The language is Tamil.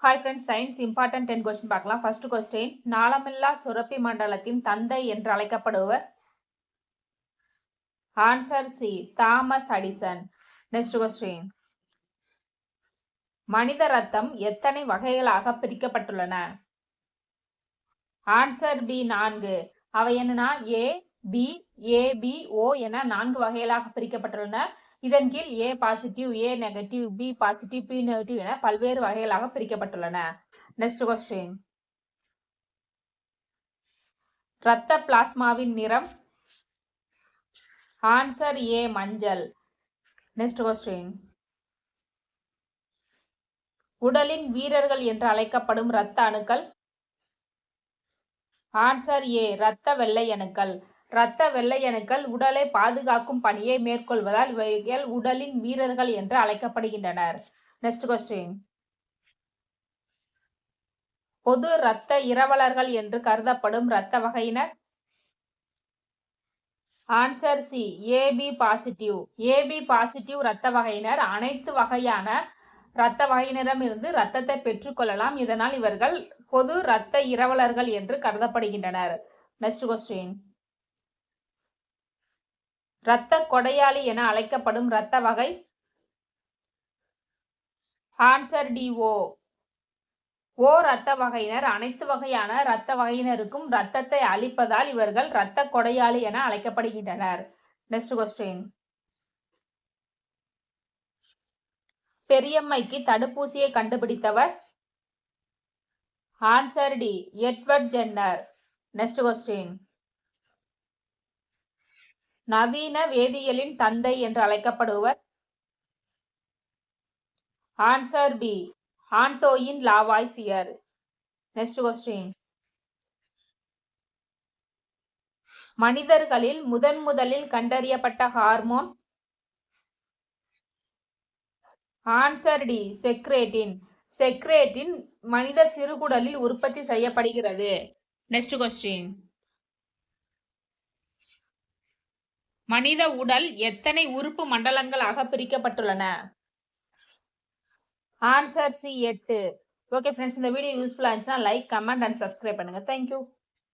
Hi friends, science important 10 question பார்க்கலாம். First question, நாளமில்லா சுரப்பி மண்டலத்தின் தந்தை என்று அழைக்கப்படுவர்? Answer C, Thomas Addison. Next question, மனித ரத்தம் எத்தனை வகைகளாக பிரிக்கப்பட்டுள்ளன? Answer B, 4. அவை என்னன்னா A, B, AB, O என 4 வகைகளாக பிரிக்கப்பட்டுள்ளன. இதன் கீழ் A positive, A negative, B positive, B negative என பல்வேறு வகைகளாக பிரிக்கப்பட்டுள்ளன. நெக்ஸ்ட் கொஸ்டின், இரத்த பிளாஸ்மாவின் நிறம்? ஆன்சர் A, மஞ்சள். நெக்ஸ்ட் கொஸ்டின், உடலின் வீரர்கள் என்று அழைக்கப்படும் இரத்த அணுக்கள்? ஆன்சர் A, இரத்த வெள்ளை அணுக்கள். இரத்த வெள்ளை அணுக்கள் உடலை பாதுகாக்கும் பணியை மேற்கொள்வதால் இவைகள் உடலின் வீரர்கள் என்று அழைக்கப்படுகின்றனர். நெக்ஸ்ட் கொஸ்டின், பொது இரத்த இரவலர்கள் என்று கருதப்படும் இரத்த வகையினர்? Answer C, AB positive. AB positive இரத்த வகையினர் அனைத்து வகையான இரத்த வகையினரிடமிருந்து இரத்தத்தை பெற்றுக்கொள்ளலாம். இதனால் இவர்கள் பொது இரத்த இரவலர்கள் என்று கருதப்படுகின்றனர். நெக்ஸ்ட் கொஸ்டின், இரத்த கொடையாளி என அழைக்கப்படும் இரத்த வகை? ஆன்சர் டி, ஓ. ஓ இரத்த வகையினர் அனைத்து வகையான இரத்த வகையினருக்கும் இரத்தத்தை அளிப்பதால் இவர்கள் இரத்த கொடையாளி என அழைக்கப்படுகின்றனர். நெக்ஸ்ட் கொஸ்டின், பெரியம்மைக்கு தடுப்பூசியை கண்டுபிடித்தவர்? Answer D, Edward Jenner. Next question, நவீன வேதியியலின் தந்தை என்று அழைக்கப்படுவர்? Answer B, Antoine Lavoisier. Next question, மனிதர்களில் முதலில் கண்டறியப்பட்ட hormone? Answer D, secretin. Secretin மனித சிறுகுடலில் உற்பத்தி செய்யப்படுகிறது. நெக்ஸ்ட் கொஸ்டின், மனித உடல் எத்தனை உறுப்பு மண்டலங்களாக பிரிக்கப்பட்டுள்ளன? Answer C, 8. ஓகே ஃப்ரெண்ட்ஸ், இந்த வீடியோ யூஸ்ஃபுல்லாக இருந்துச்சுன்னா லைக், கமெண்ட் அண்ட் சப்ஸ்கிரைப் பண்ணுங்க. தேங்க்யூ.